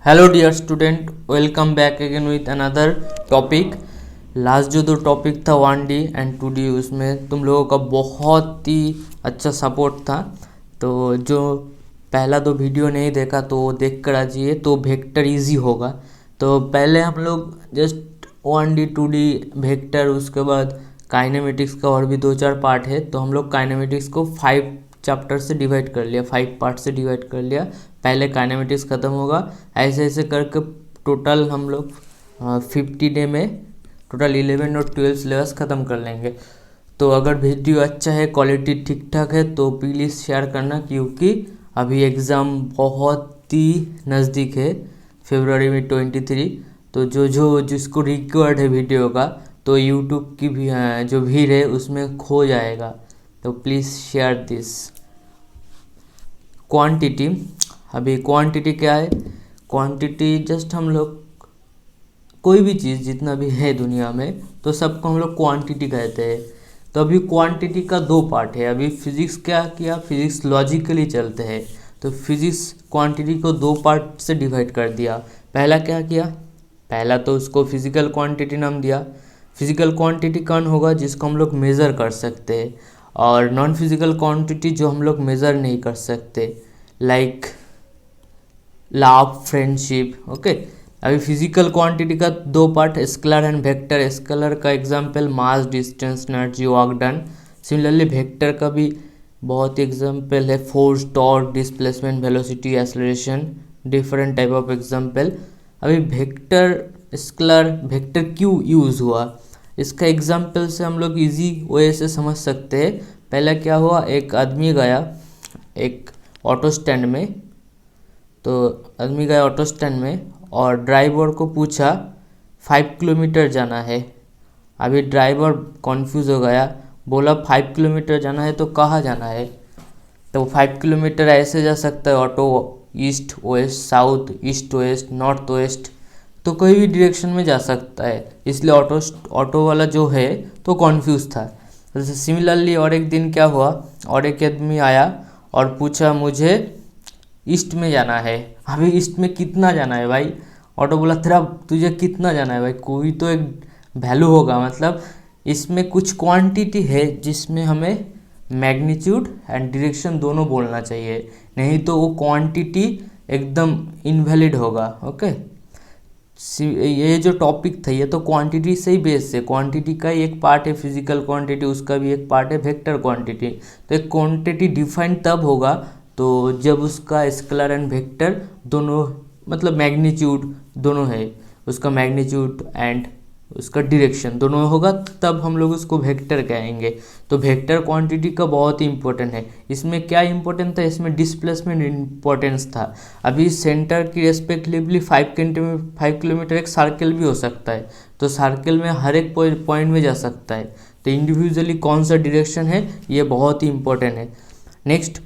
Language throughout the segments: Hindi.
Hello dear student, welcome back again with another topic. Last जो दो टॉपिक था 1D एंड 2D, उसमें तुम लोगों का बहुत ही अच्छा सपोर्ट था। तो जो पहला दो वीडियो नहीं देखा तो वो देख कर आ जाइए, तो वेक्टर इजी होगा। तो पहले हम लोग जस्ट 1D 2D वेक्टर, उसके बाद काइनेमेटिक्स का और भी दो चार पार्ट है, तो हम लोग काइनेमेटिक्स को 5 चैप्टर से डिवाइड कर लिया, 5 पार्ट से डिवाइड कर लिया। पहले काइनेमेटिक्स ख़त्म होगा, ऐसे ऐसे करके टोटल हम लोग 50 डे में टोटल 11 और 12 सिलेबस ख़त्म कर लेंगे। तो अगर वीडियो अच्छा है, क्वालिटी ठीक ठाक है, तो प्लीज़ शेयर करना, क्योंकि अभी एग्ज़ाम बहुत ही नज़दीक है, फरवरी में 23। तो जो जो जिसको रिक्वायर्ड है वीडियो का, तो यूट्यूब की भी जो भीड़ है उसमें खो जाएगा। तो प्लीज़ शेयर दिस। क्वांटिटी, अभी क्वांटिटी क्या है? क्वांटिटी जस्ट हम लोग कोई भी चीज़ जितना भी है दुनिया में, तो सबको हम लोग क्वांटिटी कहते हैं। तो अभी क्वांटिटी का दो पार्ट है। अभी फिजिक्स क्या किया, फिजिक्स लॉजिकली चलते हैं, तो फिजिक्स क्वांटिटी को दो पार्ट से डिवाइड कर दिया। पहला क्या किया, पहला तो उसको फिजिकल क्वांटिटी नाम दिया। फिजिकल क्वांटिटी कौन होगा? जिसको हम लोग मेज़र कर सकते हैं, और नॉन फिजिकल क्वांटिटी जो हम लोग मेज़र नहीं कर सकते, लाइक लव, फ्रेंडशिप। ओके, अभी फिजिकल क्वांटिटी का दो part, scalar and vector. Scalar का example mass, distance, energy, work done. Similarly vector का भी बहुत एग्जांपल है, force, torque, displacement, velocity, acceleration, different type of example. अभी वेक्टर, स्केलर, वेक्टर क्यों यूज़ हुआ, इसका एग्जांपल से हम लोग इजी वे से समझ सकते हैं। पहले क्या हुआ, एक आदमी गया एक ऑटो स्टैंड में, तो आदमी गया ऑटो स्टैंड में और ड्राइवर को पूछा 5 किलोमीटर जाना है। अभी ड्राइवर कॉन्फ्यूज़ हो गया, बोला 5 किलोमीटर जाना है तो कहाँ जाना है? तो 5 किलोमीटर ऐसे जा सकता है auto, east west, south east west, north west, तो कोई भी डायरेक्शन में जा सकता है। इसलिए ऑटो वाला जो है तो कॉन्फ्यूज़ था। जैसे सिमिलरली और एक दिन क्या हुआ, और एक आदमी आया और पूछा मुझे ईस्ट में जाना है। अभी ईस्ट में कितना जाना है भाई? ऑटो बोला तेरा तुझे कितना जाना है भाई? कोई तो एक वैल्यू होगा, मतलब इसमें कुछ क्वांटिटी है जिसमें हमें मैग्नीट्यूड एंड डायरेक्शन दोनों बोलना चाहिए, नहीं तो वो क्वांटिटी एकदम इनवैलिड होगा। ओके, ये जो टॉपिक था ये तो क्वांटिटी से ही बेस है। क्वांटिटी का ही एक पार्ट है फिजिकल क्वांटिटी, उसका भी एक पार्ट है वेक्टर क्वांटिटी। तो एक क्वांटिटी डिफाइन तब होगा तो जब उसका स्केलर एंड वेक्टर दोनों, मतलब मैग्नीट्यूड दोनों है, उसका मैग्नीट्यूड एंड उसका डायरेक्शन दोनों होगा, तब हम लोग उसको वेक्टर कहेंगे। तो वेक्टर क्वांटिटी का बहुत ही इंपॉर्टेंट है। इसमें क्या इंपॉर्टेंट था, इसमें डिस्प्लेसमेंट इंपॉर्टेंस था। अभी सेंटर की रेस्पेक्टिवली 5 किलोमीटर एक सर्कल भी हो सकता है, तो सर्कल में हर एक पॉइंट में जा सकता है। तो इंडिविजुअली कौन सा डायरेक्शन है ये बहुत ही इंपॉर्टेंट है। नेक्स्ट,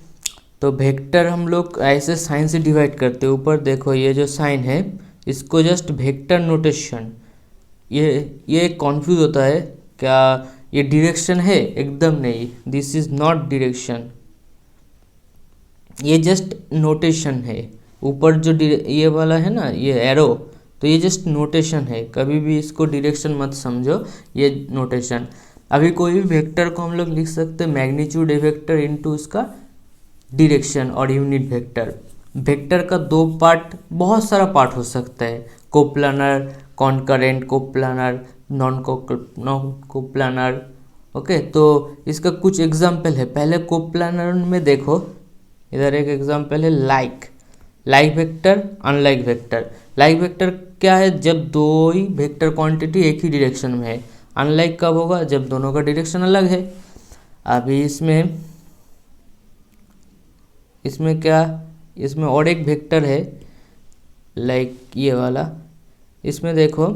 तो वेक्टर हम लोग ऐसे साइन से डिवाइड करते हैं। ऊपर देखो ये जो साइन है इसको जस्ट वेक्टर नोटेशन, ये कॉन्फ्यूज होता है क्या ये डायरेक्शन है? एकदम नहीं, दिस इज नॉट डायरेक्शन, ये जस्ट नोटेशन है। ऊपर जो ये वाला है ना, ये एरो, तो ये जस्ट नोटेशन है, कभी भी इसको डायरेक्शन मत समझो, ये नोटेशन। अभी कोई भी वेक्टर को हम लोग लिख सकते हैं मैग्नीट्यूड ए वेक्टर इनटू उसका डायरेक्शन और यूनिट वेक्टर। वेक्टर का दो पार्ट, बहुत सारा पार्ट हो सकता है, coplanar, concurrent, coplanar, non coplanar. Okay, तो इसका कुछ एग्जांपल है। पहले कोप्लानर में देखो, इधर एक एग्जांपल है like vector, unlike vector. Like vector क्या है? जब दो ही वेक्टर क्वांटिटी एक ही डायरेक्शन में है। अनलाइक कब होगा? जब दोनों का डायरेक्शन अलग है। अभी इसमें क्या, इसमें और एक वेक्टर है लाइक ये वाला। इसमें देखो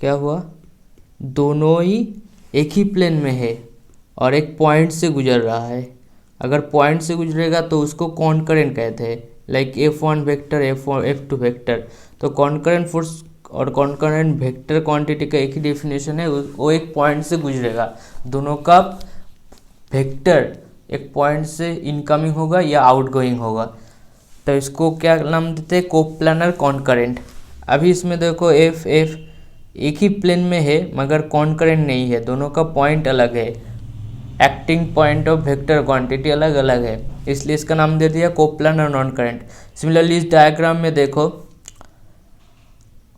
क्या हुआ, दोनों ही एक ही प्लेन में है और एक पॉइंट से गुजर रहा है। अगर पॉइंट से गुजरेगा तो उसको कॉन्करेंट कहते हैं, like F1 vector, F2 vector. तो कॉन्करेंट फोर्स और कॉन्करेंट वेक्टर क्वांटिटी का एक ही डेफिनेशन है, वो एक पॉइंट से गुजरेगा। दोनों का वेक्टर एक पॉइंट से इनकमिंग होगा या आउटगोइंग होगा। तो इसको क्या नाम देते हैं, कोप्लानर कॉन्करेंट। अभी इसमें देखो एफ एफ एक ही प्लेन में है मगर कॉन्करेंट नहीं है, दोनों का पॉइंट अलग है, acting point of vector quantity अलग अलग है, इसलिए इसका नाम दे दिया कोप्लानर नॉन करेंट। सिमिलरली इस डायग्राम में देखो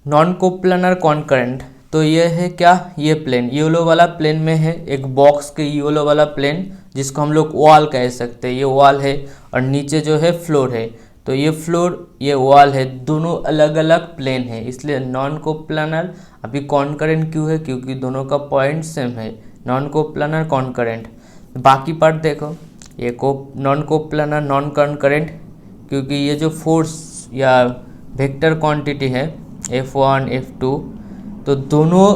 नॉन कोप्लानर कॉन्करेंट, तो ये है क्या, ये प्लेन येलो वाला प्लेन में है, एक बॉक्स के येलो वाला प्लेन जिसको हम लोग वॉल कह सकते हैं, ये वॉल है और नीचे जो है फ्लोर है, तो ये फ्लोर ये वॉल है, दोनों अलग अलग प्लेन है, इसलिए नॉन कोप्लानर। अभी कॉन्करेंट क्यों है, क्योंकि दोनों का पॉइंट सेम है, नॉन कोप्लानर कॉन्करेंट। बाकी पार्ट देखो, ये नॉन कोप्लानर नॉन कॉन्करेंट, क्योंकि ये जो फोर्स या वेक्टर क्वांटिटी है F1 F2 तो दोनों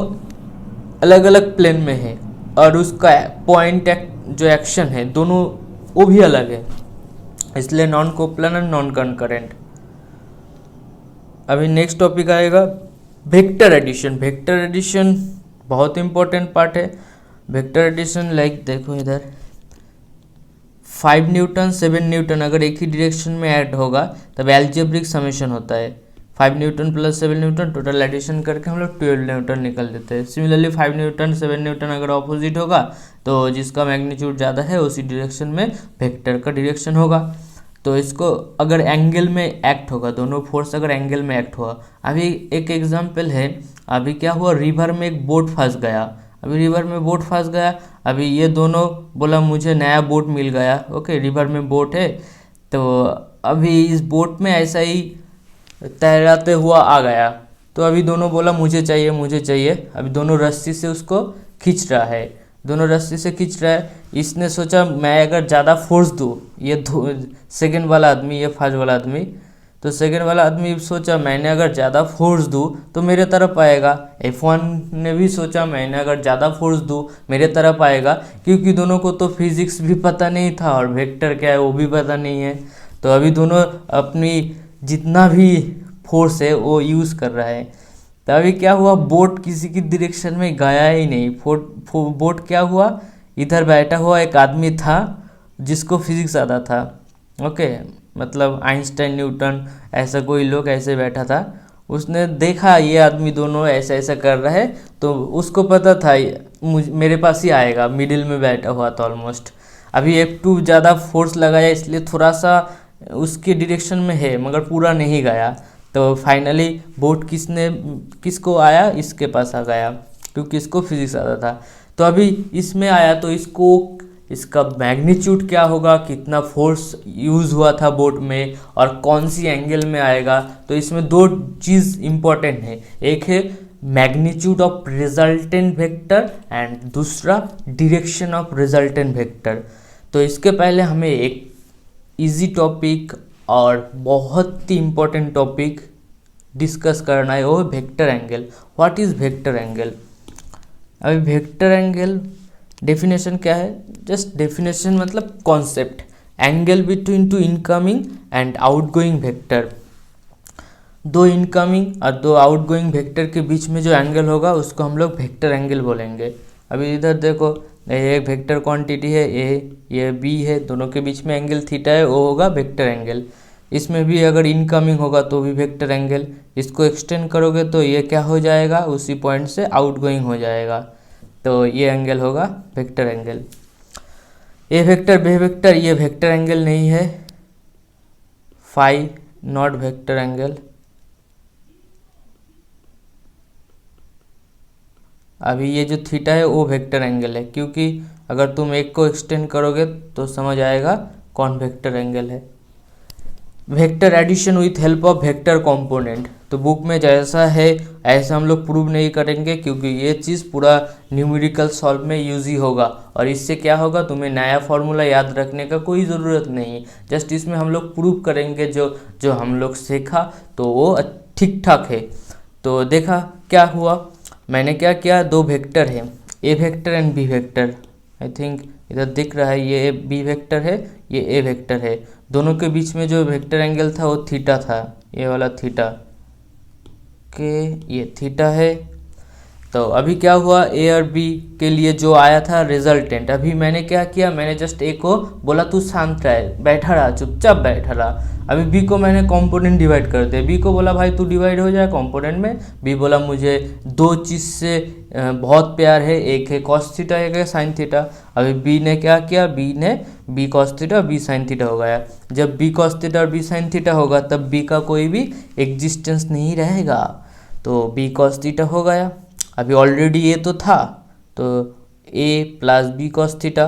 अलग अलग प्लेन में है और उसका पॉइंट जो एक्शन है दोनों वो भी अलग है, इसलिए नॉन कोप्लानर नॉन कॉन्करेंट। अभी नेक्स्ट टॉपिक आएगा वेक्टर एडिशन। वेक्टर एडिशन बहुत इंपॉर्टेंट पार्ट है। वेक्टर एडिशन लाइक देखो इधर 5 न्यूटन 7 न्यूटन अगर एक ही डायरेक्शन में ऐड होगा तब एल्जेब्रिक समेशन होता है, 5 newton plus 7 newton total addition करके हम लोग 12 न्यूटन निकल देते हैं। सिमिलरली 5 न्यूटन 7 न्यूटन अगर ऑपोजिट होगा तो जिसका मैग्नीट्यूड ज़्यादा है उसी डायरेक्शन में वेक्टर का डायरेक्शन होगा। तो इसको अगर एंगल में एक्ट होगा, दोनों फोर्स अगर एंगल में एक्ट हुआ, अभी एक एग्जांपल है, अभी क्या हुआ रिवर में एक बोट फंस गया, अभी रिवर में बोट फंस गया, अभी ये दोनों बोला मुझे नया बोट मिल गया, ओके रिवर में बोट है, तो अभी इस बोट में ऐसा ही तैराते हुआ आ गया, तो अभी दोनों बोला मुझे चाहिए मुझे चाहिए, अभी दोनों रस्सी से उसको खींच रहा है, दोनों रस्सी से खींच रहा है। इसने सोचा मैं अगर ज़्यादा फोर्स दूँ, ये सेकंड वाला आदमी ये फर्स्ट वाला आदमी, तो सेकंड वाला आदमी सोचा मैंने अगर ज़्यादा फोर्स दूँ तो मेरे तरफ आएगा। F1 ने भी सोचा मैंने अगर ज़्यादा फोर्स दूँ मेरे तरफ आएगा, क्योंकि दोनों को तो फिजिक्स भी पता नहीं था और वेक्टर क्या है वो भी पता नहीं है, तो अभी दोनों अपनी जितना भी फोर्स है वो यूज़ कर रहा है। तो अभी क्या हुआ, बोट किसी की डायरेक्शन में गया ही नहीं, बोट क्या हुआ, इधर बैठा हुआ एक आदमी था जिसको फिजिक्स आता था, ओके मतलब आइंस्टाइन न्यूटन ऐसा कोई लोग ऐसे बैठा था, उसने देखा ये आदमी दोनों ऐसा ऐसा कर रहा है तो उसको पता था मेरे पास ही आएगा, मिडिल में बैठा हुआ था ऑलमोस्ट। अभी F2 ज़्यादा फोर्स लगाया इसलिए थोड़ा सा उसके डायरेक्शन में है मगर पूरा नहीं गया, तो फाइनली बोट किसको आया, इसके पास आ गया क्योंकि इसको फिजिक्स आता था। तो अभी इसमें आया तो इसका मैग्नीट्यूड क्या होगा, कितना फोर्स यूज़ हुआ था बोट में और कौन सी एंगल में आएगा, तो इसमें दो चीज़ इम्पोर्टेंट है, एक है magnitude of resultant vector and दूसरा डायरेक्शन ऑफ रिजल्टेंट वेक्टर। तो इसके पहले हमें एक इजी टॉपिक और बहुत ही इम्पोर्टेंट टॉपिक डिस्कस करना है, वो है vector angle. What is vector angle? अभी वेक्टर एंगल डेफिनेशन क्या है, जस्ट डेफिनेशन मतलब concept, angle between two incoming and outgoing vector, दो इनकमिंग और दो आउटगोइंग वेक्टर के बीच में जो एंगल होगा उसको हम लोग वेक्टर एंगल बोलेंगे। अभी इधर देखो ये एक वेक्टर क्वांटिटी है ए, ये बी है, दोनों के बीच में एंगल थीटा है, वो होगा वेक्टर एंगल। इसमें भी अगर इनकमिंग होगा तो भी वेक्टर एंगल, इसको एक्सटेंड करोगे तो ये क्या हो जाएगा, उसी पॉइंट से आउटगोइंग हो जाएगा, तो ये एंगल होगा वेक्टर एंगल। ए वेक्टर बे वेक्टर ये वेक्टर एंगल नहीं है, फाई नॉट वेक्टर एंगल। अभी ये जो थीटा है वो वेक्टर एंगल है, क्योंकि अगर तुम एक को एक्सटेंड करोगे तो समझ आएगा कौन वेक्टर एंगल है। Vector addition with help of vector component, तो बुक में जैसा है ऐसा हम लोग प्रूव नहीं करेंगे, क्योंकि ये चीज़ पूरा न्यूमेरिकल सॉल्व में यूज ही होगा और इससे क्या होगा, तुम्हें नया फॉर्मूला याद रखने का कोई ज़रूरत नहीं, जस्ट इसमें हम लोग प्रूव करेंगे जो हम लोग सीखा तो वो ठीक ठाक है। तो देखा क्या हुआ, मैंने क्या किया, दो वेक्टर है A vector and B vector, I think इधर दिख रहा है, ये बी वेक्टर है ये ए वेक्टर है, दोनों के बीच में जो वेक्टर एंगल था वो थीटा था, ये वाला थीटा के ये थीटा है। तो अभी क्या हुआ, ए और बी के लिए जो आया था रिजल्टेंट, अभी मैंने क्या किया, मैंने जस्ट ए को बोला तू शांत रह, बैठा रहा चुपचाप बैठा रहा, अभी बी को मैंने कंपोनेंट डिवाइड कर दिया, बी को बोला भाई तू डिवाइड हो जाए कंपोनेंट में, बी बोला मुझे दो चीज़ से बहुत प्यार है, एक है कॉस थीटा एक है साइन थीटा। अभी बी ने क्या किया, बी ने B cos theta B sine theta हो गया। जब बी कॉस थीटा और बी साइन थीटा होगा तब बी का कोई भी एग्जिस्टेंस नहीं रहेगा, तो बी कॉस थीटा हो गया। अभी ऑलरेडी ये तो था, तो ए प्लस बी कॉस थीटा,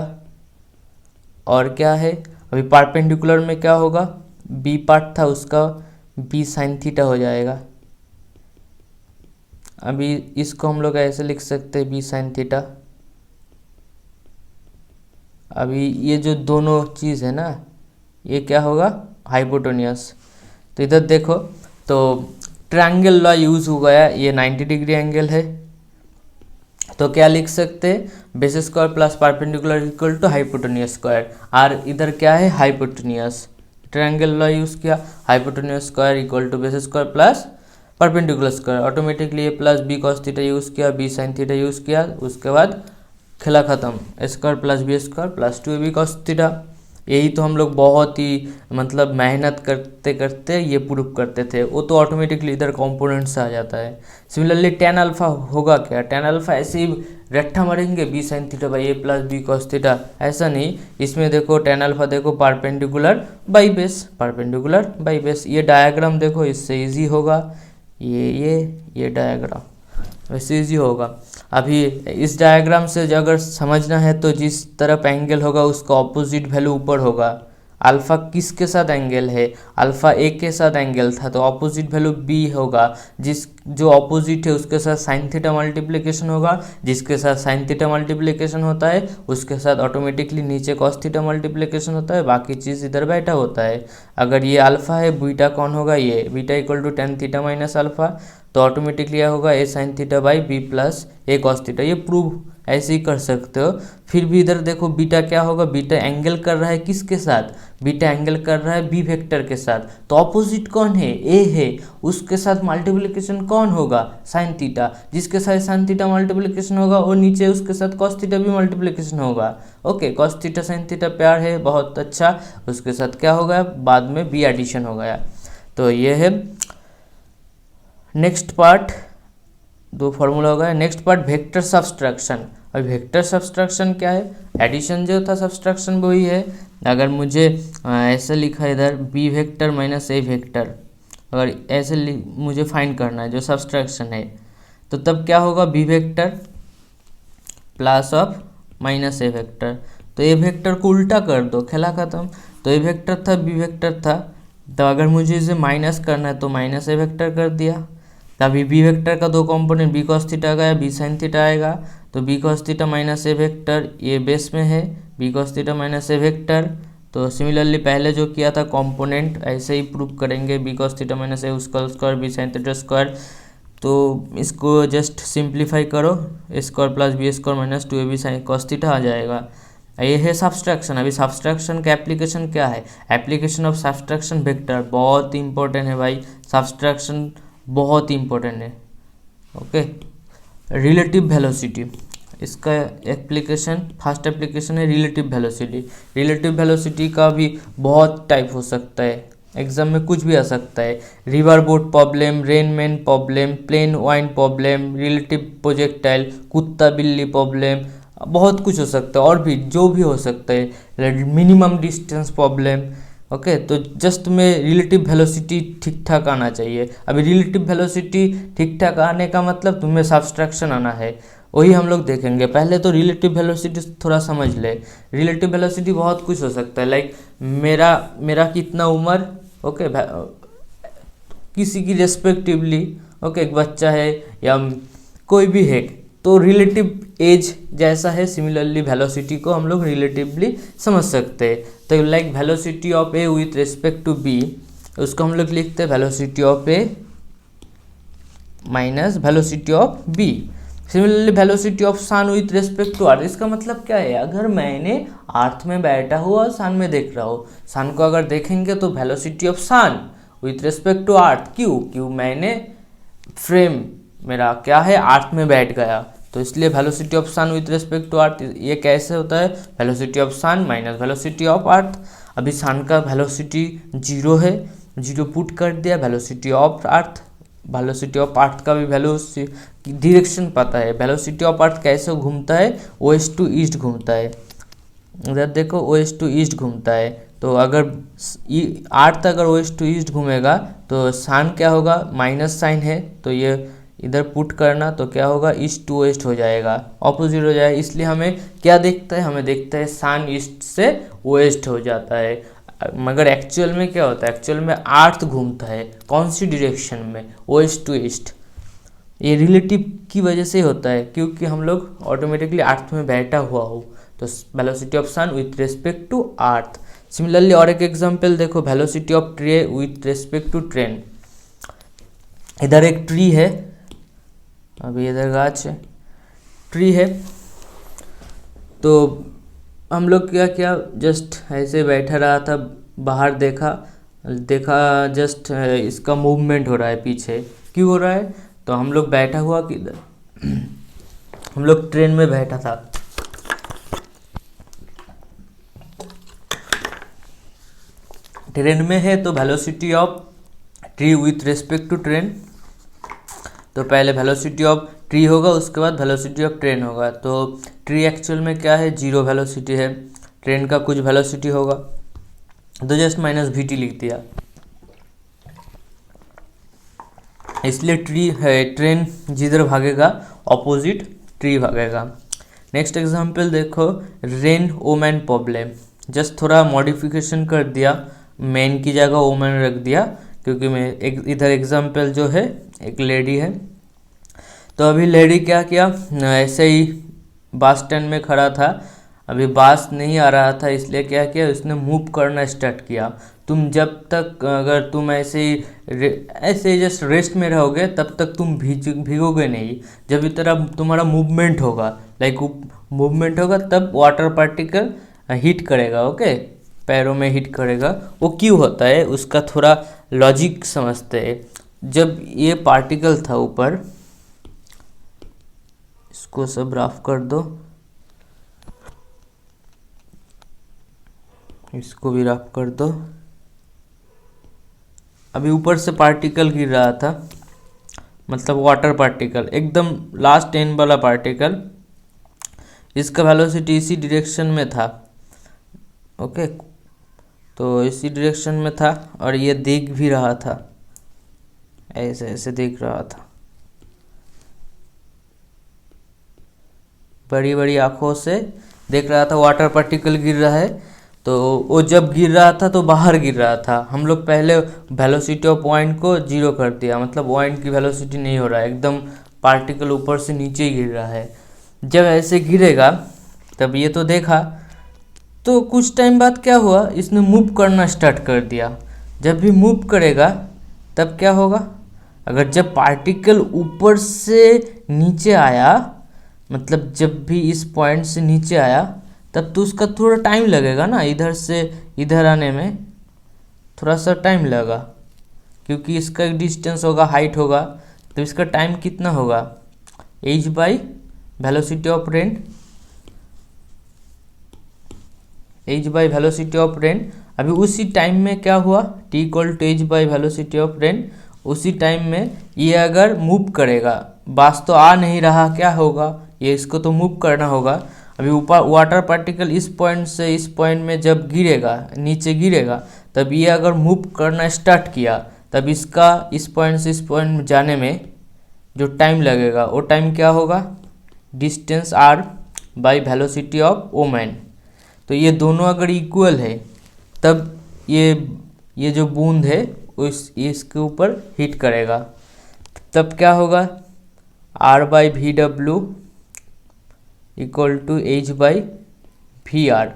और क्या है अभी परपेंडिकुलर में क्या होगा, बी पार्ट था उसका बी साइन थीटा हो जाएगा। अभी इसको हम लोग ऐसे लिख सकते हैं बी साइन थीटा। अभी ये जो दोनों चीज़ है ना, ये क्या होगा, हाइपोटेन्यूस। तो इधर देखो, तो ट्रायंगल लॉ यूज हो गया, ये 90 डिग्री एंगल है, तो क्या लिख सकते हैं, base square plus perpendicular equal to hypotenuse square, और इधर क्या है हाइपोटेन्यूस, ट्रायंगल लॉ यूज किया, hypotenuse square equal to base square plus perpendicular square, automatically ये plus B cos theta use किया, बी साइन थीटा यूज़ किया, उसके बाद खेला ख़त्म, A square plus B square plus 2ab cos theta. यही तो हम लोग बहुत ही मतलब मेहनत करते करते ये प्रूफ करते थे, वो तो ऑटोमेटिकली इधर कंपोनेंट से आ जाता है। सिमिलरली टेन अल्फा होगा क्या, टेन अल्फा ऐसे ही रट्ठा मारेंगे B sine theta by A plus B cos theta, ऐसा नहीं। इसमें देखो टेन अल्फा देखो perpendicular by base, perpendicular by base, ये डायग्राम देखो इससे इजी होगा, ये डायग्राम वैसे इजी होगा। अभी इस डायग्राम से जो अगर समझना है तो जिस तरफ एंगल होगा उसका ऑपोजिट वैल्यू ऊपर होगा। अल्फ़ा किसके साथ एंगल है, अल्फ़ा ए के साथ एंगल था, तो ऑपोजिट वैल्यू बी होगा, जिस जो ऑपोजिट है उसके साथ साइन थीटा मल्टीप्लिकेशन होगा, जिसके साथ साइन थीटा मल्टीप्लिकेशन होता है उसके साथ ऑटोमेटिकली नीचे कॉस थीटा मल्टीप्लिकेशन होता है, बाकी चीज़ इधर बैठा होता है। अगर ये अल्फ़ा है, बीटा कौन होगा, ये beta equal to tan theta minus alpha, तो ऑटोमेटिकली यह होगा A sine theta by B plus A cos theta. ये प्रूव ऐसे ही कर सकते हो। फिर भी इधर देखो बीटा क्या होगा, बीटा एंगल कर रहा है किसके साथ, बीटा एंगल कर रहा है बी वेक्टर के साथ, तो ऑपोजिट कौन है, ए है, उसके साथ मल्टीप्लिकेशन कौन होगा, साइन थीटा, जिसके साथ साइन थीटा मल्टीप्लिकेशन होगा और नीचे उसके साथ कॉस थीटा भी मल्टीप्लिकेशन होगा। Okay, cos theta sine theta प्यार है, बहुत अच्छा, उसके साथ क्या होगा, बाद में बी एडिशन हो गया। तो ये है नेक्स्ट पार्ट, दो फॉर्मूला हो गया। Next part vector subtraction. और वेक्टर सब्सट्रैक्शन क्या है, एडिशन जो था सब्सट्रैक्शन वही है। अगर मुझे ऐसे लिखा है इधर B vector minus A vector, अगर ऐसे मुझे फाइंड करना है जो सब्सट्रैक्शन है, तो तब क्या होगा, B vector plus of minus A vector, तो ए वेक्टर को उल्टा कर दो, खेला खत्म। तो ए वेक्टर था बी वेक्टर था, तो अगर मुझे इसे माइनस करना है तो माइनस ए वेक्टर कर दिया। तभी बी वेक्टर का दो कंपोनेंट बी कॉस थीटा गया, बी साइन थीटा आएगा, तो B cos theta minus A vector ये बेस में है, B cos theta minus A vector. तो सिमिलरली पहले जो किया था कंपोनेंट ऐसे ही प्रूव करेंगे, B cos theta minus A उसका square B sine theta square. तो इसको जस्ट सिंप्लीफाई करो, A square plus B square minus 2ab sine cos theta आ जाएगा। ये है सब्सट्रैक्शन। अभी सब्सट्रैक्शन का एप्लीकेशन क्या है, एप्लीकेशन ऑफ सब्सट्रैक्शन वेक्टर बहुत इंपॉर्टेंट है भाई, सब्सट्रैक्शन बहुत इंपॉर्टेंट है। ओके, रिलेटिव वेलोसिटी, इसका एप्लीकेशन फर्स्ट एप्लीकेशन है रिलेटिव वेलोसिटी। रिलेटिव वेलोसिटी का भी बहुत टाइप हो सकता है, एग्जाम में कुछ भी आ सकता है, river boat problem, rainman problem, plane wind problem, relative projectile, कुत्ता बिल्ली प्रॉब्लम, बहुत कुछ हो सकता है, और भी जो भी हो सकता है, मिनिमम डिस्टेंस प्रॉब्लम। ओके, तो जस्ट में रिलेटिव वेलोसिटी ठीक ठाक आना चाहिए। अभी रिलेटिव वेलोसिटी ठीक ठाक आने का मतलब तुम्हें सब्सट्रैक्शन आना है, वही हम लोग देखेंगे। पहले तो रिलेटिव वेलोसिटी थोड़ा समझ ले। रिलेटिव वेलोसिटी बहुत कुछ हो सकता है, लाइक मेरा कितना उम्र, ओके, किसी की रेस्पेक्टिवली, ओके, एक बच्चा है या कोई भी है, तो रिलेटिव एज जैसा है, सिमिलरली वेलोसिटी को हम लोग रिलेटिवली समझ सकते हैं। तो like velocity of A with respect to B, उसको हम लोग लिखते हैं velocity of A minus velocity of B. Similarly velocity of sun with respect to earth, इसका मतलब क्या है, अगर मैंने अर्थ में बैठा हुआ और सन में देख रहा हूँ, सन को अगर देखेंगे तो velocity of sun with respect to earth, क्यों मैंने फ्रेम मेरा क्या है अर्थ में बैठ गया, तो इसलिए velocity of sun with respect to earth, ये कैसे होता है, velocity of sun minus velocity of earth. अभी सन का वेलोसिटी 0 है, 0 पुट कर दिया, वेलोसिटी ऑफ अर्थ का भी डायरेक्शन पता है। वेलोसिटी ऑफ अर्थ कैसे घूमता है, वेस्ट टू ईस्ट घूमता है। इधर देखो वेस्ट टू ईस्ट घूमता है, तो अगर अर्थ अगर वेस्ट टू ईस्ट घूमेगा तो सन क्या होगा, माइनस साइन है, तो ये इधर पुट करना, तो क्या होगा, ईस्ट टू वेस्ट हो जाएगा, ऑपोजिट हो जाएगा। इसलिए हमें क्या देखता है, हमें देखता है सन ईस्ट से वेस्ट हो जाता है। मगर एक्चुअल में क्या होता है, एक्चुअल में अर्थ घूमता है कौन सी डायरेक्शन में, वेस्ट टू ईस्ट। ये रिलेटिव की वजह से होता है, क्योंकि हम लोग ऑटोमेटिकली अर्थ में बैठा हुआ हो, तो velocity of sun with respect to earth. Similarly और एक एग्जांपल देखो, velocity of tree with respect to train. इधर एक ट्री है, अभी इधर गाछ है, ट्री है, तो हम लोग क्या किया, जस्ट ऐसे बैठा रहा था, बाहर देखा जस्ट इसका मूवमेंट हो रहा है पीछे। क्यों हो रहा है, तो हम लोग बैठा हुआ किधर, हम लोग ट्रेन में बैठा था, ट्रेन में है, तो velocity of tree with respect to train, तो पहले वेलोसिटी ऑफ ट्री होगा, उसके बाद वेलोसिटी ऑफ ट्रेन होगा। तो ट्री एक्चुअल में क्या है, 0 वेलोसिटी है, ट्रेन का कुछ वेलोसिटी होगा, तो जस्ट माइनस वीटी लिख दिया। इसलिए ट्री है, ट्रेन जिधर भागेगा ऑपोजिट ट्री भागेगा। नेक्स्ट एग्जांपल देखो, रेन वोमैन प्रॉब्लम, जस्ट थोड़ा मॉडिफिकेशन कर दिया, मैन की जगह वोमैन रख दिया, क्योंकि मैं इधर एग्जांपल जो है एक लेडी है। तो अभी लेडी क्या किया, ऐसे ही बस स्टैंड में खड़ा था, अभी बस नहीं आ रहा था, इसलिए क्या किया, उसने मूव करना स्टार्ट किया। तुम जब तक अगर तुम ऐसे ही जस्ट रेस्ट में रहोगे, तब तक तुम भीगोगे नहीं। जब इस तरह तुम्हारा मूवमेंट होगा, मूवमेंट होगा, तब वाटर पार्टिकल हिट करेगा, ओके, पैरों में हिट करेगा। वो क्यों होता है, उसका थोड़ा लॉजिक समझते हैं। जब ये पार्टिकल था ऊपर, इसको सब रफ कर दो, इसको भी रफ कर दो। अभी ऊपर से पार्टिकल गिर रहा था, मतलब वाटर पार्टिकल, एकदम लास्ट एंड वाला पार्टिकल, इसका वेलोसिटी इसी डायरेक्शन में था, ओके, तो इसी डायरेक्शन में था, और ये देख भी रहा था, ऐसे ऐसे देख रहा था, बड़ी बड़ी आंखों से देख रहा था, वाटर पार्टिकल गिर रहा है। तो वो जब गिर रहा था तो बाहर गिर रहा था। हम लोग पहले वेलोसिटी ऑफ पॉइंट को 0 कर दिया, मतलब पॉइंट की वेलोसिटी नहीं हो रहा है, एकदम पार्टिकल ऊपर से नीचे गिर रहा है। जब ऐसे गिरेगा तब ये तो देखा, तो कुछ टाइम बाद क्या हुआ, इसने मूव करना स्टार्ट कर दिया। जब भी मूव करेगा तब क्या होगा, अगर जब पार्टिकल ऊपर से नीचे आया, मतलब जब भी इस पॉइंट से नीचे आया, तब तो उसका थोड़ा टाइम लगेगा ना, इधर से इधर आने में थोड़ा सा टाइम लगा, क्योंकि इसका एक डिस्टेंस होगा, हाइट होगा, तो इसका टाइम कितना होगा, h by velocity of rain, h by velocity of rain. अभी उसी टाइम में क्या हुआ, t equal to h by velocity of rain, उसी टाइम में ये अगर मूव करेगा, बस तो आ नहीं रहा, क्या होगा, ये इसको तो मूव करना होगा। अभी ऊपर वाटर पार्टिकल इस पॉइंट से इस पॉइंट में जब गिरेगा, नीचे गिरेगा, तब ये अगर मूव करना स्टार्ट किया, तब इसका इस पॉइंट से इस पॉइंट में जाने में जो टाइम लगेगा, वो टाइम क्या होगा, distance r by velocity of woman. तो ये दोनों अगर इक्वल है, तब ये जो बूंद है इसके ऊपर हिट करेगा, तब क्या होगा, r बाई वी डब्ल्यू equal to h by we r.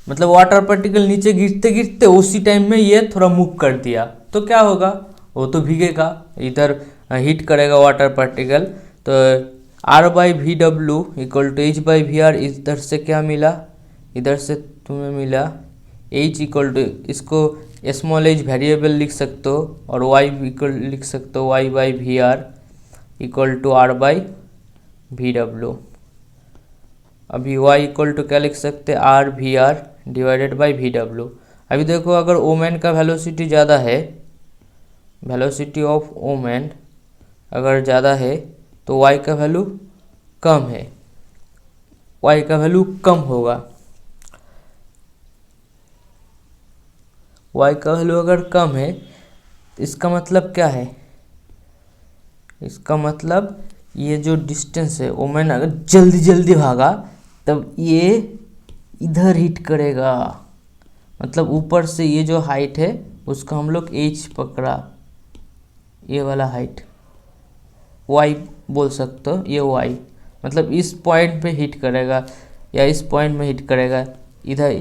मतलब वाटर पार्टिकल नीचे गिरते गिरते उसी टाइम में ये थोड़ा मूव कर दिया, तो क्या होगा, वो तो भीगेगा, इधर हिट करेगा वाटर पार्टिकल। तो r बाई वी डब्ल्यू equal to h by we r, इधर से क्या मिला, इधर से तुम्हें मिला h इक्वल टू, इसको स्मॉल h वेरिएबल लिख सकते हो, और y इक्वल लिख सकते हो y by we are equal to r by v डब्ल्यू। अभी y इक्वल टू क्या लिख सकते हैं, r v r divided by v डब्ल्यू। अभी देखो अगर ओमेन का वेलोसिटी ज़्यादा है, वेलोसिटी ऑफ ओमेन अगर ज़्यादा है तो y का वैल्यू कम है, y का वैल्यू कम होगा। y का वैल्यू अगर कम है इसका मतलब क्या है, इसका मतलब ये जो डिस्टेंस है, ओमेन अगर जल्दी जल्दी भागा तब ये इधर हिट करेगा, मतलब ऊपर से ये जो हाइट है उसका हम लोग h पकड़ा, ये वाला हाइट y बोल सकते हो, ये y मतलब इस पॉइंट पे हिट करेगा या इस पॉइंट में हिट करेगा इधर।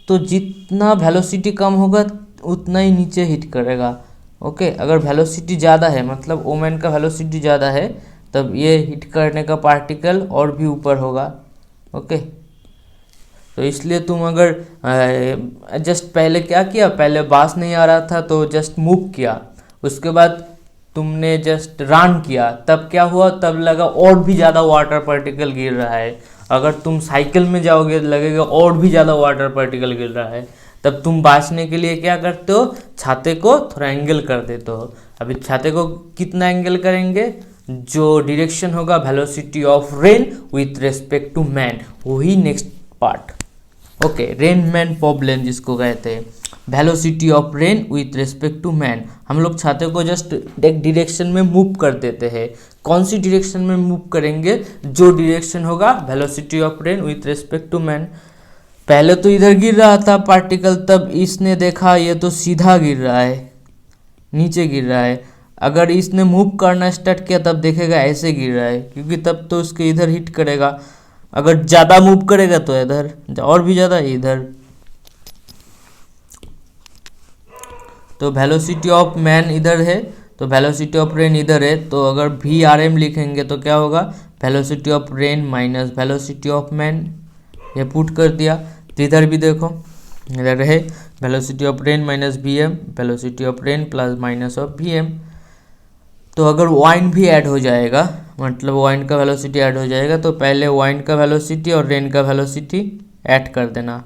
तो जितना वेलोसिटी कम होगा उतना ही नीचे हिट करेगा। ओके, अगर वेलोसिटी ज़्यादा है मतलब ओमेन का वेलोसिटी ज़्यादा है तब ये हिट करने का पार्टिकल और भी ऊपर होगा। ओके, तो इसलिए तुम अगर जस्ट पहले क्या किया, पहले बास नहीं आ रहा था तो जस्ट मूव किया, उसके बाद तुमने जस्ट रन किया, तब क्या हुआ, तब लगा और भी ज़्यादा वाटर पार्टिकल गिर रहा है। अगर तुम साइकिल में जाओगे लगेगा और भी ज़्यादा वाटर पार्टिकल गिर रहा है, तब तुम बचने के लिए क्या करते हो, छाते को थोड़ा एंगल कर देते हो। अभी छाते को कितना एंगल करेंगे, जो डायरेक्शन होगा velocity of rain with respect to man, वही next part. Okay, rain man problem जिसको कहते हैं, velocity of rain with respect to man. हम लोग छाते को जस्ट एक डायरेक्शन में मूव कर देते हैं। कौन सी डायरेक्शन में मूव करेंगे, जो डायरेक्शन होगा velocity of rain with respect to man. पहले तो इधर गिर रहा था पार्टिकल, तब इसने देखा ये तो सीधा गिर रहा है, नीचे गिर रहा है। अगर इसने मूव करना स्टार्ट किया तब देखेगा ऐसे गिर रहा है, क्योंकि तब तो उसके इधर हिट करेगा। अगर ज़्यादा मूव करेगा तो इधर, और भी ज़्यादा इधर। तो वेलोसिटी ऑफ मैन इधर है तो वेलोसिटी ऑफ रेन इधर है, तो अगर वी आर एम लिखेंगे तो क्या होगा, velocity of rain minus velocity of man. ये पुट कर दिया, तो इधर भी देखो इधर है velocity of rain minus we m, velocity of rain plus minus of v m. तो अगर वाइन भी ऐड हो जाएगा, मतलब वाइन का वेलोसिटी ऐड हो जाएगा, तो पहले वाइन का वेलोसिटी और रेन का वेलोसिटी ऐड कर देना।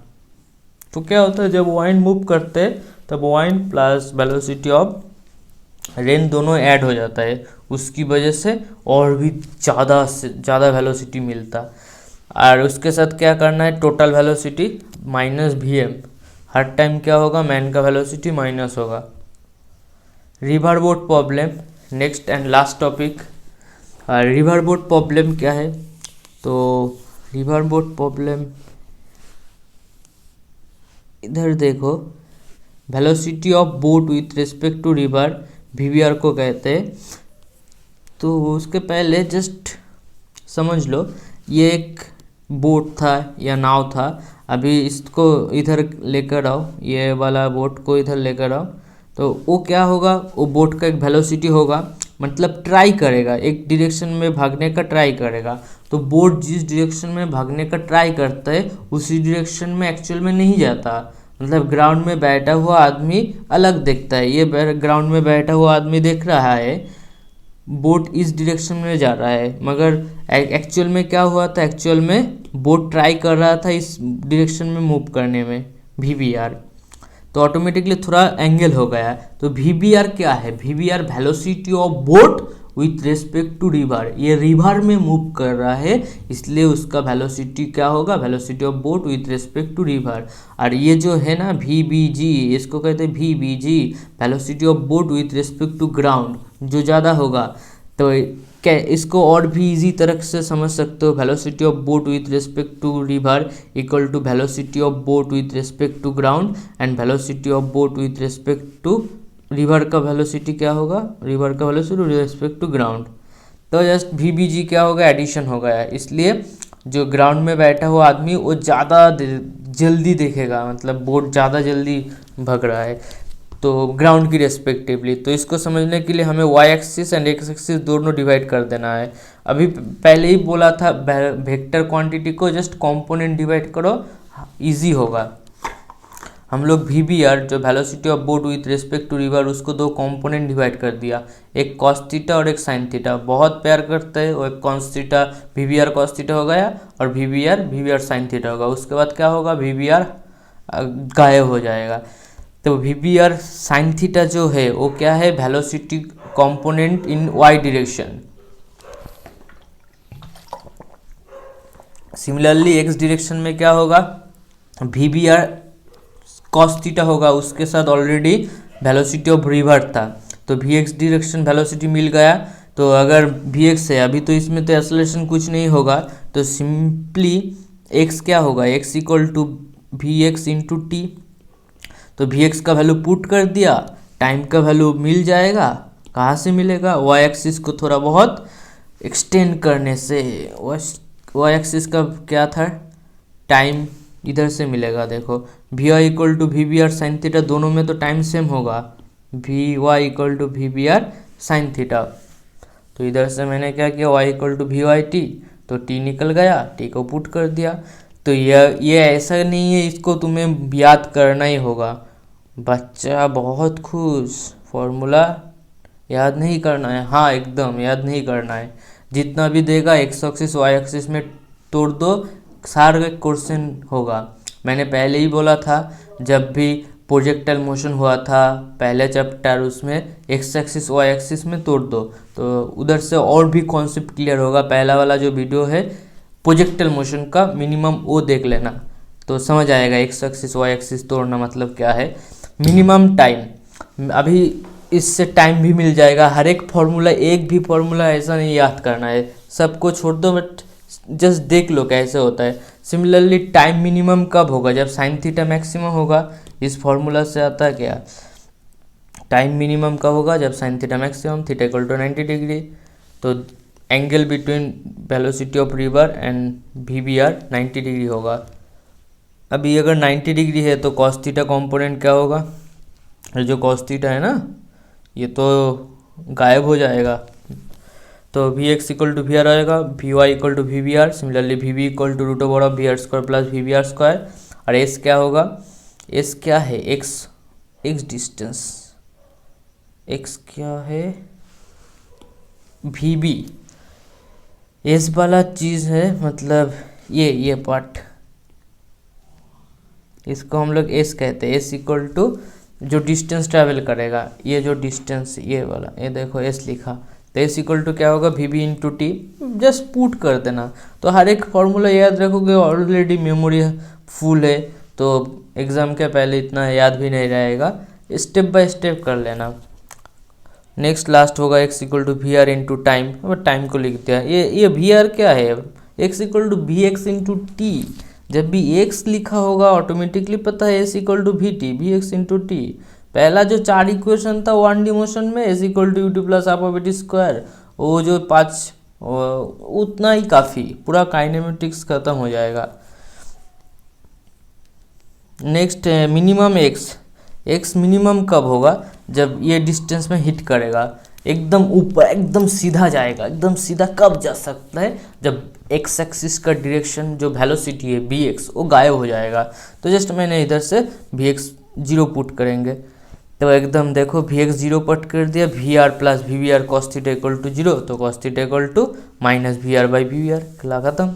तो क्या होता है, जब वाइन मूव करते हैं तब wine plus velocity of rain दोनों ऐड हो जाता है, उसकी वजह से और भी ज़्यादा से ज़्यादा वेलोसिटी मिलता। और उसके साथ क्या करना है, total velocity minus we M, हर टाइम क्या होगा, मैन का वेलोसिटी माइनस होगा। River boat problem, next and last topic. River boat problem क्या है, तो रिवर बोट प्रॉब्लम इधर देखो, velocity of boat with respect to river VVR को कहते हैं। तो उसके पहले जस्ट समझ लो, ये एक बोट था या नाव था, अभी इसको इधर लेकर आओ, ये वाला बोट को इधर लेकर आओ, तो वो क्या होगा, वो बोट का एक वेलोसिटी होगा, मतलब ट्राई करेगा, एक डायरेक्शन में भागने का ट्राई करेगा। तो बोट जिस डायरेक्शन में भागने का ट्राई करता है उसी डायरेक्शन में एक्चुअल में नहीं जाता, मतलब ग्राउंड में बैठा हुआ आदमी अलग देखता है, ये ग्राउंड में बैठा हुआ आदमी देख रहा है बोट इस डायरेक्शन में जा रहा है, मगर एक्चुअल में क्या हुआ था, एक्चुअल में बोट ट्राई कर रहा था इस डायरेक्शन में मूव करने में, वीवीआर। तो ऑटोमेटिकली थोड़ा एंगल हो गया। तो वीवीआर क्या है, VVR velocity of boat with respect to river, ये रिवर में मूव कर रहा है इसलिए उसका वेलोसिटी क्या होगा, velocity of boat with respect to river. और ये जो है ना वीबीजी, इसको कहते हैं VBG, velocity of boat with respect to ground, जो ज़्यादा होगा। तो क्या इसको और भी इजी तरह से समझ सकते हो, velocity of boat with respect to river equal to velocity of boat with respect to ground, and velocity of boat with respect to river का वेलोसिटी क्या होगा, रिवर का velocity with respect to ground. तो जस्ट वीबीजी क्या होगा, एडिशन हो गया, इसलिए जो ग्राउंड में बैठा हुआ आदमी वो ज़्यादा जल्दी देखेगा, मतलब बोट ज़्यादा जल्दी भाग रहा है तो ग्राउंड की रेस्पेक्टिवली। तो इसको समझने के लिए हमें y axis and x axis दोनों डिवाइड कर देना है। अभी पहले ही बोला था वेक्टर क्वांटिटी को जस्ट कंपोनेंट डिवाइड करो, इजी होगा। हम लोग वी बी आर जो velocity of boat with respect to river उसको दो कंपोनेंट डिवाइड कर दिया, एक कॉस थीटा और एक साइन थीटा। बहुत प्यार करते हैं, वो एक cos theta v B r cos theta हो गया और v B r sine theta होगा। उसके बाद क्या होगा, वी बी आर गायब हो जाएगा। तो v B r sine theta जो है वो क्या है, velocity component in y direction. Similarly x direction में क्या होगा, v B r cos theta होगा, उसके साथ ऑलरेडी वेलोसिटी ऑफ रिवर था, तो वी एक्स डायरेक्शन वेलोसिटी मिल गया। तो अगर वी एक्स है अभी, तो इसमें तो एक्सेलरेशन कुछ नहीं होगा, तो सिंपली एक्स क्या होगा, x equal to v x into t. तो वी एक्स का वैल्यू पुट कर दिया, टाइम का वैल्यू मिल जाएगा। कहाँ से मिलेगा, वाई एक्सिस को थोड़ा बहुत एक्सटेंड करने से। वाई एक्सिस का क्या था, टाइम, इधर से मिलेगा। देखो v Y equal to we B r sine theta, दोनों में तो टाइम सेम होगा, v Y equal to we B r sine theta. तो इधर से मैंने क्या किया, y equal to v y t, तो टी निकल गया, टी को पुट कर दिया। तो ये ऐसा नहीं है, इसको तुम्हें याद करना ही होगा। बच्चा बहुत खुश, फॉर्मूला याद नहीं करना है, हाँ एकदम याद नहीं करना है। जितना भी देगा एक्स एक्सिस वाई एक्सिस में तोड़ दो, सारे क्वेश्चन होगा। मैंने पहले ही बोला था, जब भी प्रोजेक्टाइल मोशन हुआ था पहले चैप्टर, उसमें एक्स एक्सिस वाई एक्सिस में तोड़ दो, तो उधर से और भी कॉन्सेप्ट क्लियर होगा। पहला वाला जो वीडियो है प्रोजेक्टाइल मोशन का, मिनिमम वो देख लेना, तो समझ आएगा एक्स एक्सिस वाई एक्सिस तोड़ना मतलब क्या है। मिनिमम टाइम, अभी इससे टाइम भी मिल जाएगा। हर एक फॉर्मूला, एक भी फॉर्मूला ऐसा नहीं याद करना है, सबको छोड़ दो, बट जस्ट देख लो कैसे होता है। सिमिलरली टाइम मिनिमम कब होगा, जब साइन थीटा मैक्सिमम होगा। इस फॉर्मूला से आता है क्या, टाइम मिनिमम कब होगा, जब sine theta maximum, theta equal to 90 degree. तो angle between velocity of river and V B R 90 degree होगा। अभी अगर 90 डिग्री है तो कॉस थीटा कॉम्पोनेंट क्या होगा, जो कॉस थीटा है ना, ये तो गायब हो जाएगा। तो we X equal to we R आएगा, V Y equal to we B R, similarly V B equal to root over of V R square plus we B R square. और एस क्या होगा, एस क्या है, एक्स, एक्स डिस्टेंस, एक्स क्या है, वी बी, एस वाला चीज़ है, मतलब ये पार्ट, इसको हम लोग एस कहते हैं। एस इक्वल टू जो डिस्टेंस ट्रैवल करेगा, ये जो डिस्टेंस, ये वाला, ये देखो एस लिखा, तो एस इक्वल टू क्या होगा, v b into t. Just put कर देना, तो हर एक फॉर्मूला याद रखोगे, ऑलरेडी मेमोरी फुल है, तो एग्ज़ाम के पहले इतना याद भी नहीं रहेगा, स्टेप बाय स्टेप कर लेना। नेक्स्ट लास्ट होगा x equal to we r into time, अब टाइम को लिख दिया। ये वी आर क्या है, x equal to v x into t. जब भी एक्स लिखा होगा ऑटोमेटिकली पता है s equal to v t, v x into t. पहला जो 4 इक्वेशन था 1D मोशन में, s equal to u t plus half of t square, वो जो 5, उतना ही काफ़ी, पूरा काइनेमेटिक्स खत्म हो जाएगा। Next minimum x, x minimum कब होगा, जब ये डिस्टेंस में हिट करेगा, एकदम ऊपर, एकदम सीधा जाएगा। एकदम सीधा कब जा सकता है, जब एक्स एक्सिस का डायरेक्शन जो वेलोसिटी है बी एक्स, वो गायब हो जाएगा। तो जस्ट मैंने इधर से वी एक्स 0 पुट करेंगे, तो एकदम देखो वी एक्स 0 पुट कर दिया, v r plus we B r cos theta equal to 0, तो cos theta equal to minus v are by we r, खिला खत्म।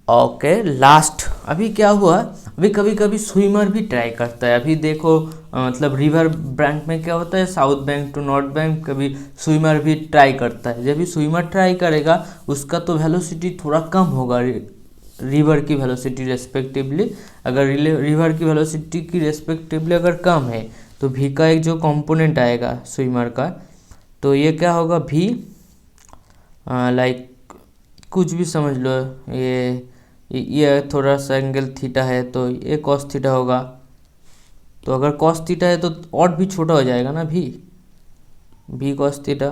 ओके लास्ट, अभी क्या हुआ, अभी कभी कभी स्विमर भी ट्राई करता है। अभी देखो मतलब रिवर बैंक में क्या होता है, south bank to north bank, कभी स्विमर भी ट्राई करता है। जब भी स्विमर ट्राई करेगा उसका तो वेलोसिटी थोड़ा कम होगा रिवर की वेलोसिटी रेस्पेक्टिवली। अगर रिवर की वेलोसिटी की रेस्पेक्टिवली अगर कम है, तो भी का एक जो कंपोनेंट आएगा स्विमर का, तो ये क्या होगा, भी लाइक कुछ भी समझ लो, ये थोड़ा सा एंगल थीटा है तो ये कॉस थीटा होगा। तो अगर कॉस थीटा है तो और भी छोटा हो जाएगा ना, भी कॉस थीटा।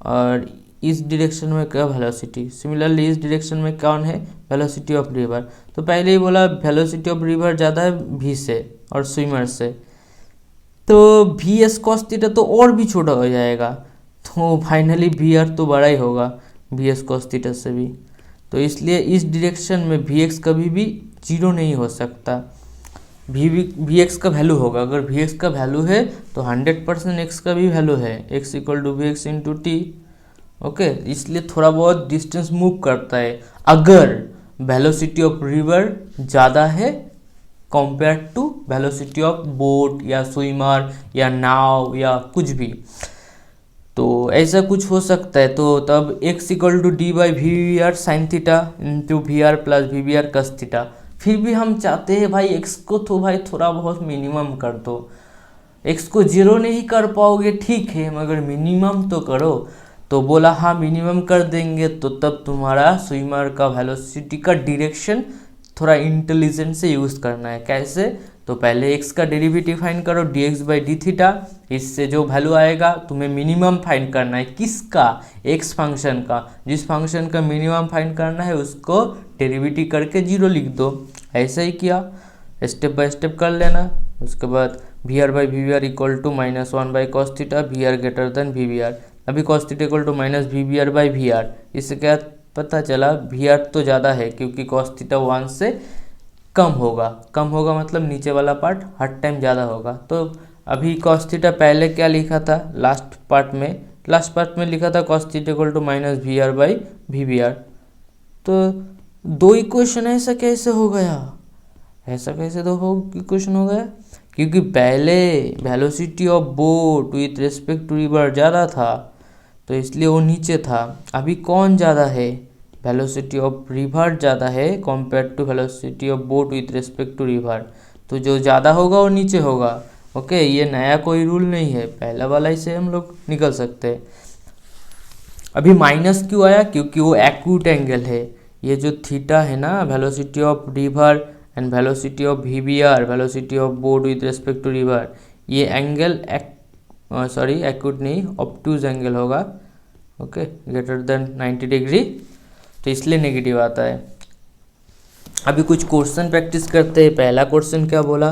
और इस डायरेक्शन में क्या वेलोसिटी, सिमिलरली इस डायरेक्शन में कौन है, वेलोसिटी ऑफ रिवर। तो पहले ही बोला वेलोसिटी ऑफ रिवर ज़्यादा है भी से और स्विमर से, तो वी एस कॉस थीटा तो और भी छोटा हो जाएगा। तो फाइनली वी आर तो बड़ा ही होगा वी एस कॉस थीटा से भी। तो इसलिए इस डायरेक्शन में वी एक्स कभी भी 0 नहीं हो सकता। वी एक्स का वैल्यू होगा। अगर वी एक्स का वैल्यू है तो 100% एक्स का भी वैल्यू है, x equal to v x into t. Okay, इसलिए थोड़ा बहुत डिस्टेंस मूव करता है अगर वेलोसिटी ऑफ रिवर ज़्यादा है compare to velocity of boat या स्विमर या नाव या कुछ भी। तो ऐसा कुछ हो सकता है। तो तब x equal to d by we we r sine theta into v r plus v we r cos theta. फिर भी हम चाहते हैं भाई x को तो भाई थोड़ा बहुत मिनिमम कर दो। x को जीरो नहीं कर पाओगे ठीक है, मगर मिनिमम तो करो। तो बोला हाँ मिनिमम कर देंगे। तो तब तुम्हारा स्विमर का वेलोसिटी का डायरेक्शन थोड़ा इंटेलिजेंट से यूज़ करना है। कैसे? तो पहले x का डेरिवेटिव फाइंड करो dx बाई डी थीटा। इससे जो वैल्यू आएगा तुम्हें मिनिमम फाइंड करना है। किसका? x फंक्शन का। जिस फंक्शन का मिनिमम फाइंड करना है उसको डेरिवेटिव करके जीरो लिख दो। ऐसा ही किया, स्टेप बाय स्टेप कर लेना। उसके बाद V are by we we are equal to -1 by cos theta, V R greater than V we R. अभी cos theta equal to minus V we are by we R. इससे क्या पता चला? वी आर तो ज़्यादा है क्योंकि कॉस थीटा 1 से कम होगा। कम होगा मतलब नीचे वाला पार्ट हर टाइम ज़्यादा होगा। तो अभी कॉस थीटा पहले क्या लिखा था? लास्ट पार्ट में लिखा था cos theta equal to minus v are by we we r. तो दो इक्वेशन ऐसा कैसे हो गया? ऐसा कैसे दो इक्वेशन हो गया? क्योंकि पहले velocity of boat with respect to river ज़्यादा था तो इसलिए वो नीचे था। अभी कौन ज़्यादा है? वेलोसिटी ऑफ रिवर ज़्यादा है compare to velocity of boat with respect to river. तो जो ज़्यादा होगा वो नीचे होगा। ओके, ये नया कोई रूल नहीं है, पहला वाला ही से हम लोग निकल सकते हैं। अभी माइनस क्यों आया? क्योंकि वो एक्यूट एंगल है। ये जो थीटा है ना, velocity of river and velocity of v we r, velocity of boat with respect to river, ये एंगल एक्यूट नहीं ऑब्टूज एंगल होगा। ओके, ग्रेटर देन 90 डिग्री, तो इसलिए नेगेटिव आता है। अभी कुछ क्वेश्चन प्रैक्टिस करते हैं। पहला क्वेश्चन क्या बोला?